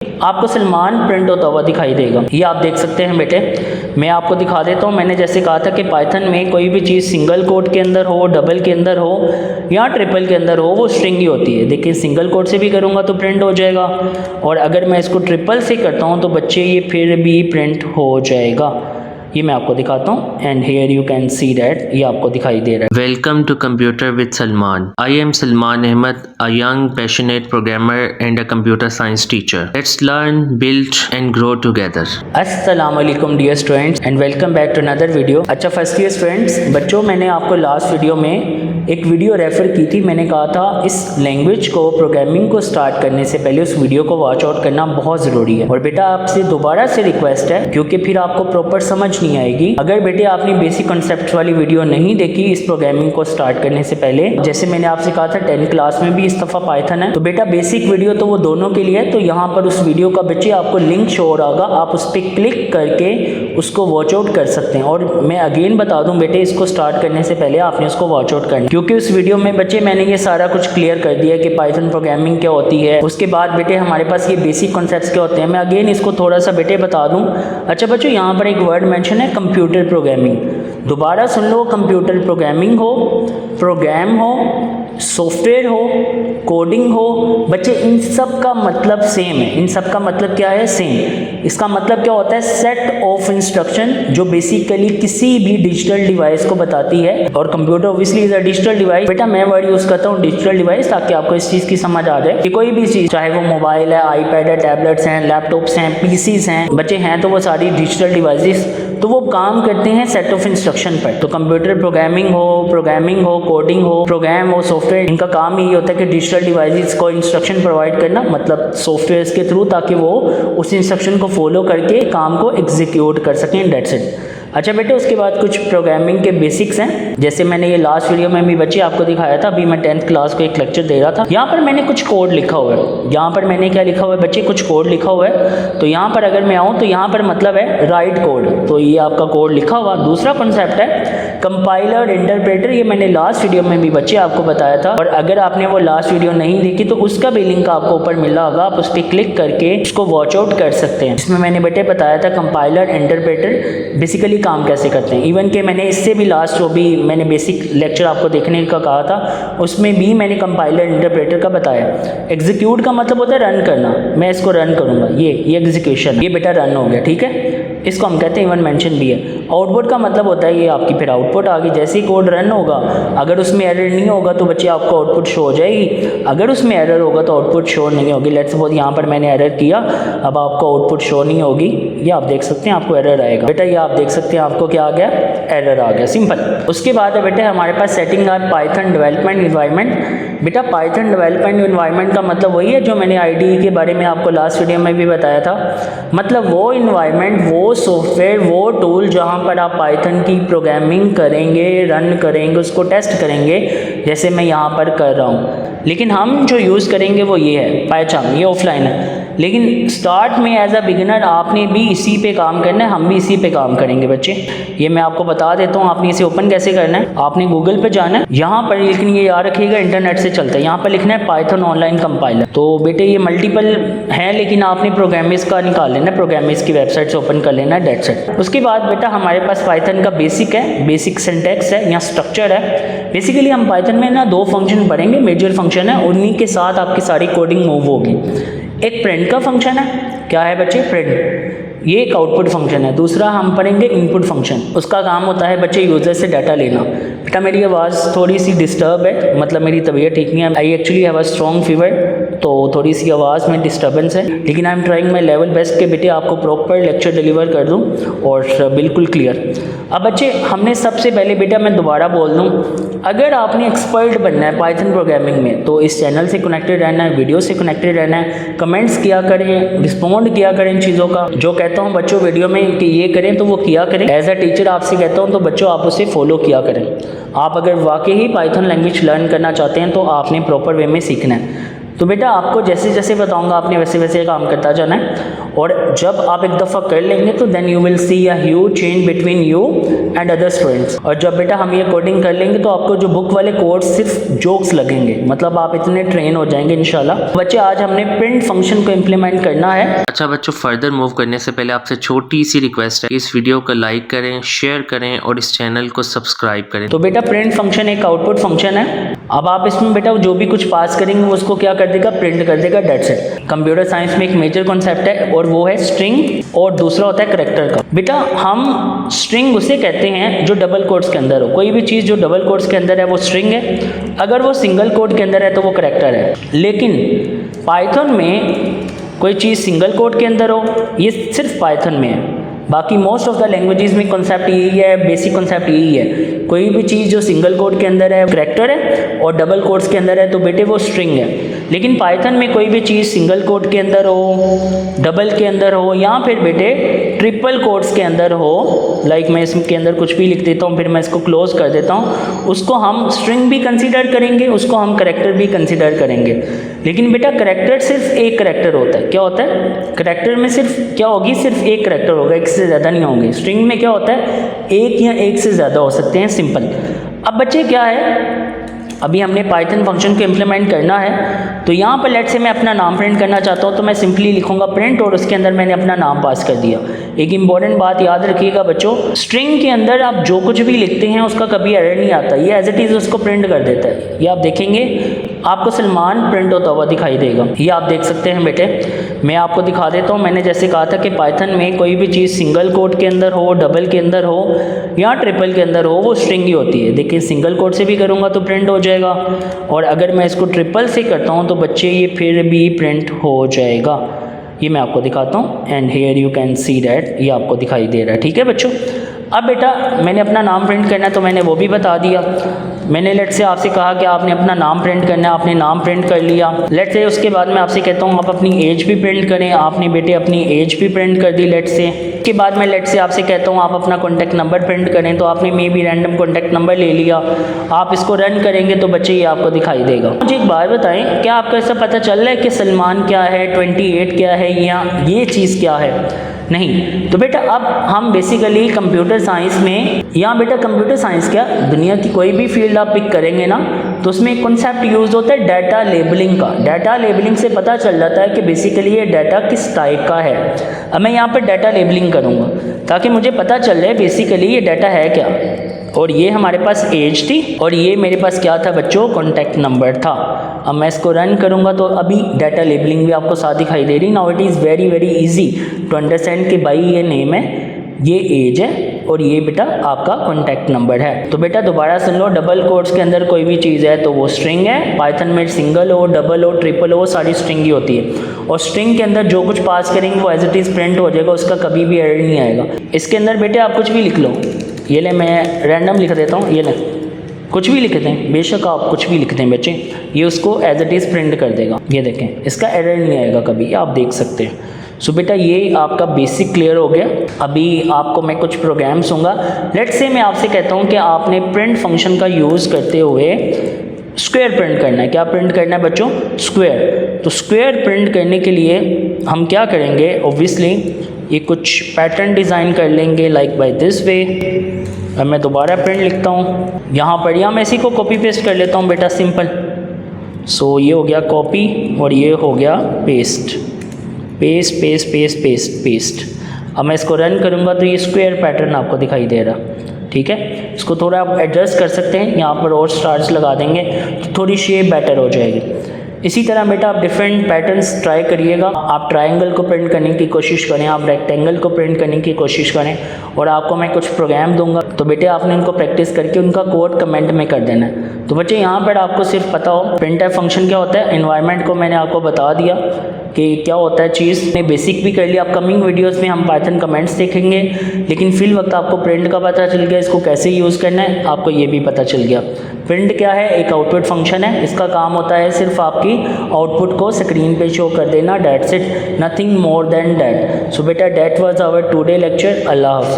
आपको सलमान प्रिंट होता हुआ दिखाई देगा। ये आप देख सकते हैं बेटे। मैं आपको दिखा देता हूँ। मैंने जैसे कहा था कि पाइथन में कोई भी चीज़ सिंगल कोट के अंदर हो, डबल के अंदर हो या ट्रिपल के अंदर हो, वो स्ट्रिंग ही होती है। देखिए सिंगल कोट से भी करूँगा तो प्रिंट हो जाएगा, और अगर मैं इसको ट्रिपल से करता हूँ तो बच्चे ये फिर भी प्रिंट हो जाएगा। ये मैं आपको दिखाता हूँ, and here you can see that, ये आपको दिखाई दे रहा है। Welcome to Computer with Salman. I am Salman Ahmed, a young passionate programmer and a computer science teacher. Let's learn, build and grow together. अस्सलामुअलैकुम dear students and welcome back to another video. अच्छा first year students, बच्चों मैंने आपको last video में एक video refer की थी। मैंने कहा था इस लैंग्वेज को, प्रोग्रामिंग को स्टार्ट करने से पहले उस वीडियो को वॉच आउट करना बहुत ज़रूरी है। और बेटा आपसे दोबारा से रिक्वेस्ट है, क्योंकि फिर आपको प्रॉपर समझ नहीं आएगी अगर बेटे आपने बेसिक कॉन्सेप्ट वाली वीडियो नहीं देखी इस प्रोग्रामिंग को स्टार्ट करने से पहले। जैसे मैंने आपसे कहा था 10th क्लास में भी इस दफ़ा पाइथन है, तो बेटा बेसिक वीडियो तो वो दोनों के लिए है। तो यहाँ पर उस वीडियो का बच्चे आपको लिंक शो हो रहा होगा, आप उस पर क्लिक करके उसको वॉच आउट कर सकते हैं। और मैं अगेन बता दूं बेटे, इसको स्टार्ट करने से पहले आपने उसको वॉच आउट करना, क्योंकि उस वीडियो में बच्चे मैंने ये सारा कुछ क्लियर कर दिया कि पाइथन प्रोग्रामिंग क्या होती है। उसके बाद बेटे हमारे पास ये बेसिक कॉन्सेप्ट्स क्या होते हैं, मैं अगेन इसको थोड़ा सा बेटे बता दूं। अच्छा बच्चों, यहाँ पर एक वर्ड मेंशन है कंप्यूटर प्रोग्रामिंग। दोबारा सुन लो, कंप्यूटर प्रोग्रामिंग हो, प्रोग्राम हो, सॉफ्टवेयर हो, कोडिंग हो, बच्चे इन सब का मतलब सेम है। इन सब का मतलब क्या है? सेम। इसका मतलब क्या होता है? सेट ऑफ इंस्ट्रक्शन जो बेसिकली किसी भी डिजिटल डिवाइस को बताती है। और computer obviously is a digital device. बेटा मैं वर्ड यूज़ करता हूँ डिजिटल डिवाइस, ताकि आपको इस चीज़ की समझ आ जाए कि कोई भी चीज़, चाहे वो मोबाइल है, आईपैड है, टैबलेट्स हैं, लैपटॉप्स हैं, पीसीज हैं, बच्चे हैं तो वो सारी डिजिटल डिवाइसेस, तो वो काम करते हैं सेट ऑफ इंस्ट्रक्शन पर। तो कंप्यूटर प्रोग्रामिंग हो, कोडिंग हो, प्रोग्राम हो, सॉफ्टवेयर, इनका काम ही होता है कि डिजिटल डिवाइसेस को इंस्ट्रक्शन प्रोवाइड करना, मतलब सॉफ्टवेयर के थ्रू, ताकि वो उस इंस्ट्रक्शन को फॉलो करके काम को एग्जीक्यूट कर सकें। That's it. अच्छा बेटे, उसके बाद कुछ प्रोग्रामिंग के बेसिक्स हैं। जैसे मैंने ये लास्ट वीडियो में भी बच्चे आपको दिखाया था, अभी मैं 10th क्लास को एक लेक्चर दे रहा था। यहाँ पर मैंने कुछ कोड लिखा हुआ है। यहाँ पर मैंने क्या लिखा हुआ है बच्चे? कुछ कोड लिखा हुआ है। तो यहाँ पर अगर मैं आऊँ तो यहाँ पर मतलब है राइट कोड, तो ये आपका कोड लिखा हुआ। दूसरा कॉन्सेप्ट है कंपाइलर, इंटरप्रेटर। ये मैंने लास्ट वीडियो में भी बच्चे आपको बताया था, और अगर आपने वो लास्ट वीडियो नहीं देखी तो उसका भी लिंक आपको ऊपर मिल रहा होगा, आप उस पर क्लिक करके उसको वॉच आउट कर सकते हैं। इसमें मैंने बेटे बताया था कंपाइलर, इंटरप्रेटर बेसिकली काम कैसे करते हैं। इवन कि मैंने इससे भी लास्ट जो भी मैंने बेसिक लेक्चर आपको देखने का कहा था, उसमें भी मैंने कंपाइलर, इंटरप्रेटर का बताया। एग्जीक्यूट का मतलब होता है रन करना। मैं इसको रन करूँगा, ये एग्जीक्यूशन, ये बेटा रन हो गया, ठीक है। इसको हम कहते हैं इवन मेंशन भी है। आउटपुट का मतलब होता है ये आपकी फिर आउटपुट आ गई। जैसे ही कोड रन होगा, अगर उसमें एरर नहीं होगा तो बच्चे आपको आउटपुट शो हो जाएगी। अगर उसमें एरर होगा तो आउटपुट शो नहीं होगी। लेट्स सपोज यहाँ पर मैंने एरर किया, अब आपको आउटपुट शो नहीं होगी। ये आप देख सकते हैं, आपको एरर आएगा। बेटा ये आप देख सकते हैं आपको क्या आ गया? एरर आ गया, सिंपल। उसके बाद है बेटे हमारे पास सेटिंग है पाइथन डेवलपमेंट इन्वायरमेंट। बेटा पाइथन डेवलपमेंट इन्वायरमेंट का मतलब वही है जो मैंने आईडीई के बारे में आपको लास्ट वीडियो में भी बताया था। मतलब वो इन्वायरमेंट, वो सॉफ्टवेयर, वो टूल जहाँ पर आप पाइथन की प्रोग्रामिंग करेंगे, रन करेंगे, उसको टेस्ट करेंगे, जैसे मैं यहाँ पर कर रहा हूँ। लेकिन हम जो यूज़ करेंगे वो ये है पाइथन, ये ऑफलाइन है। लेकिन स्टार्ट में एज अ बिगिनर आपने भी इसी पे काम करना है, हम भी इसी पे काम करेंगे बच्चे। ये मैं आपको बता देता हूँ, आपने इसे ओपन कैसे करना है। आपने गूगल पे जाना है, यहाँ पर, लेकिन ये याद रखिएगा इंटरनेट से चलता है। यहाँ पर लिखना है पाइथन ऑनलाइन कंपाइलर। तो बेटे ये मल्टीपल है, लेकिन आपने प्रोग्रामिस्ट का निकाल लेना है, प्रोग्रामिस्ट की वेबसाइट से ओपन कर लेना है। That's it. उसके बाद बेटा हमारे पास पाइथन का बेसिक है, बेसिक सिंटैक्स है या स्ट्रक्चर है। बेसिकली हम पाइथन में ना दो फंक्शन पढ़ेंगे, मेजर फंक्शन है, उन्हीं के साथ आपकी सारी कोडिंग मूव होगी। एक प्रिंट का फंक्शन है, क्या है बच्चे? प्रिंट, ये एक आउटपुट फंक्शन है। दूसरा हम पढ़ेंगे इनपुट फंक्शन, उसका काम होता है बच्चे यूजर से डाटा लेना। बेटा मेरी आवाज़ थोड़ी सी डिस्टर्ब है, मतलब मेरी तबीयत ठीक नहीं है। I actually have a strong fever, तो थोड़ी सी आवाज़ में डिस्टर्बेंस है, लेकिन I am trying my level best के बेटे आपको प्रॉपर लेक्चर डिलीवर कर दूँ और बिल्कुल क्लियर। अब बच्चे हमने सबसे पहले, बेटा मैं दोबारा बोल दूँ, अगर आपने एक्सपर्ट बनना है पाइथन प्रोग्रामिंग में तो इस चैनल से कनेक्टेड रहना है, वीडियो से कनेक्टेड रहना है, कमेंट्स किया करें, रिस्पॉन्ड किया करें इन चीज़ों का। जो कहता हूँ बच्चों वीडियो में कि ये करें तो वो किया करें। एज अ टीचर आपसे कहता हूँ तो बच्चों आप उसे फॉलो किया करें। आप अगर वाकई ही पाइथन लैंग्वेज लर्न करना चाहते हैं तो आपने प्रॉपर वे में सीखना है। तो बेटा आपको जैसे जैसे बताऊंगा आपने वैसे वैसे काम करता जाना है, और जब आप एक दफ़ा कर लेंगे तो then you will see a huge change between you and other students. और जब बेटा हम ये कोडिंग कर लेंगे तो आपको जो बुक वाले कोड्स सिर्फ जोक्स लगेंगे, मतलब आप इतने ट्रेन हो जाएंगे इंशाल्लाह। बच्चे आज हमने प्रिंट फंक्शन को इम्प्लीमेंट करना है। अच्छा बच्चों, फर्दर मूव करने से पहले आपसे छोटी सी रिक्वेस्ट है, इस वीडियो को लाइक करें, शेयर करें और इस चैनल को सब्सक्राइब करें। तो बेटा प्रिंट फंक्शन एक आउटपुट फंक्शन है। अब आप इसमें बेटा जो भी कुछ पास करेंगे वो उसको क्या कर देगा, प्रिंट कर देगा, दैट्स इट। कंप्यूटर साइंस में एक मेजर कॉन्सेप्ट है और वो है स्ट्रिंग, और दूसरा होता है करैक्टर का। बेटा हम स्ट्रिंग उसे कहते हैं जो डबल कोट्स के अंदर हो। कोई भी चीज़ जो डबल कोट्स के अंदर है वो स्ट्रिंग है, अगर वो सिंगल कोट के अंदर है तो वो करैक्टर है। लेकिन पाइथन में कोई चीज़ सिंगल कोट के अंदर हो, ये सिर्फ पाइथन में है। बाकी मोस्ट ऑफ द लैंग्वेजेस में कॉन्सेप्ट यही है, बेसिक कॉन्सेप्ट यही है। कोई भी चीज़ जो सिंगल कोट के अंदर है करैक्टर है, और डबल कोट्स के अंदर है तो बेटे वो स्ट्रिंग है। लेकिन पाइथन में कोई भी चीज़ सिंगल कोट के अंदर हो, डबल के अंदर हो, या फिर बेटे ट्रिपल कोट्स के अंदर हो, लाइक मैं इसके अंदर कुछ भी लिख देता हूँ फिर मैं इसको क्लोज कर देता हूँ, उसको हम स्ट्रिंग भी कंसीडर करेंगे, उसको हम करैक्टर भी कंसीडर करेंगे। लेकिन बेटा करैक्टर सिर्फ एक करैक्टर होता है। क्या होता है करैक्टर में? सिर्फ क्या होगी, सिर्फ एक करैक्टर होगा, एक से ज़्यादा नहीं होंगे। स्ट्रिंग में क्या होता है, एक या एक से ज़्यादा हो सकते हैं, सिंपल। अब बच्चे क्या है, अभी हमने पाइथन फंक्शन को इम्प्लीमेंट करना है, तो यहाँ पर लेट से मैं अपना नाम प्रिंट करना चाहता हूँ, तो मैं सिंपली लिखूंगा प्रिंट और उसके अंदर मैंने अपना नाम पास कर दिया। एक इंपॉर्टेंट बात याद रखिएगा बच्चों, स्ट्रिंग के अंदर आप जो कुछ भी लिखते हैं उसका कभी एरर नहीं आता, ये एज इट इज़ उसको प्रिंट कर देता है। ये आप देखेंगे आपको सलमान प्रिंट होता हुआ दिखाई देगा, ये आप देख सकते हैं बेटे। मैं आपको दिखा देता हूँ, मैंने जैसे कहा था कि पाइथन में कोई भी चीज़ सिंगल कोट के अंदर हो, डबल के अंदर हो या ट्रिपल के अंदर हो, वो स्ट्रिंग ही होती है। देखिए सिंगल कोट से भी करूँगा तो प्रिंट हो जाएगा, और अगर मैं इसको ट्रिपल से करता हूँ तो बच्चे ये फिर भी प्रिंट हो जाएगा। ये मैं आपको दिखाता हूँ, and here you can see that, ये आपको दिखाई दे रहा है। ठीक है बच्चों, अब बेटा मैंने अपना नाम प्रिंट करना है तो मैंने वो भी बता दिया। मैंने लेट से आपसे कहा कि आपने अपना नाम प्रिंट करना है, आपने नाम प्रिंट कर लिया। लेट से उसके बाद मैं आपसे कहता हूँ आप अपनी एज भी प्रिंट करें, आपने बेटे अपनी एज भी प्रिंट कर दी लेट से। उसके बाद मैं लेट से आपसे कहता हूँ आप अपना कॉन्टैक्ट नंबर प्रिंट करें, तो आपने मे भी रैंडम कॉन्टैक्ट नंबर ले लिया। आप इसको रन करेंगे तो बच्चे ये आपको दिखाई देगा। मुझे एक बात बताएं, क्या आपको ऐसा पता चल रहा है कि सलमान क्या है, 28 क्या है, या ये चीज़ क्या है? नहीं। तो बेटा अब हम बेसिकली कंप्यूटर साइंस में, या बेटा कंप्यूटर साइंस क्या, दुनिया की कोई भी फील्ड आप पिक करेंगे ना तो उसमें एक कॉन्सेप्ट यूज़ होता है डाटा लेबलिंग का। डाटा लेबलिंग से पता चल जाता है कि बेसिकली ये डाटा किस टाइप का है। अब मैं यहाँ पर डाटा लेबलिंग करूँगा ताकि मुझे पता चल जाए बेसिकली ये डाटा है क्या। और ये हमारे पास एज थी, और ये मेरे पास क्या था बच्चों, कॉन्टैक्ट नंबर था। अब मैं इसको रन करूँगा तो अभी डाटा लेबलिंग भी आपको साथ दिखाई दे रही। Now it is very very easy to understand कि भाई ये नेम है, ये एज है, और ये बेटा आपका कॉन्टैक्ट नंबर है। तो बेटा दोबारा सुन लो, डबल कोट्स के अंदर कोई भी चीज़ है तो वो स्ट्रिंग है। पाइथन में सिंगल हो, डबल हो, ट्रिपल हो, सारी स्ट्रिंग ही होती है। और स्ट्रिंग के अंदर जो कुछ पास करेंगे वो एज इट इज़ प्रिंट हो जाएगा, उसका कभी भी एरर नहीं आएगा। इसके अंदर बेटे आप कुछ भी लिख लो, ये ले मैं रैंडम लिख देता हूँ, ये ले कुछ भी लिख दें, बेशक आप कुछ भी लिख दें बच्चे, ये उसको एज इट इज़ प्रिंट कर देगा। ये देखें इसका एरर नहीं आएगा कभी, आप देख सकते हैं। सो बेटा ये आपका बेसिक क्लियर हो गया। अभी आपको मैं कुछ प्रोग्राम्स दूंगा। लेट्स से मैं आपसे कहता हूँ कि आपने प्रिंट फंक्शन का यूज़ करते हुए स्क्वायर प्रिंट करना है। क्या प्रिंट करना है बच्चों? स्क्वायर। तो स्क्वायर प्रिंट करने के लिए हम क्या करेंगे, ऑब्वियसली ये कुछ पैटर्न डिज़ाइन कर लेंगे लाइक बाय दिस वे। अब मैं दोबारा प्रिंट लिखता हूँ यहाँ पर, या मैं इसी को कॉपी पेस्ट कर लेता हूँ बेटा, सिंपल। सो ये हो गया कॉपी और ये हो गया paste, paste paste paste paste paste. अब मैं इसको रन करूँगा तो ये स्क्वायर पैटर्न आपको दिखाई दे रहा। ठीक है, इसको थोड़ा आप एडजस्ट कर सकते हैं, यहाँ पर और स्टार्स लगा देंगे तो थोड़ी शेप बेटर हो जाएगी। इसी तरह बेटा आप डिफरेंट पैटर्न्स ट्राई करिएगा। आप ट्रायंगल को प्रिंट करने की कोशिश करें, आप रेक्टेंगल को प्रिंट करने की कोशिश करें, और आपको मैं कुछ प्रोग्राम दूंगा तो बेटे आपने उनको प्रैक्टिस करके उनका कोड कमेंट में कर देना है। तो बच्चे यहाँ पर आपको सिर्फ पता हो प्रिंटफ फंक्शन क्या होता है, एनवायरनमेंट को मैंने आपको बता दिया कि क्या होता है चीज़, ने बेसिक भी कर लिया। अपकमिंग वीडियोस में हम पाइथन कमेंट्स देखेंगे, लेकिन फिल वक्त आपको प्रिंट का पता चल गया, इसको कैसे यूज़ करना है आपको ये भी पता चल गया। प्रिंट क्या है? एक आउटपुट फंक्शन है, इसका काम होता है सिर्फ आपकी आउटपुट को स्क्रीन पे शो कर देना, that's it, nothing more than that. So बेटा that was our today lecture. अल्लाह हाफिज़।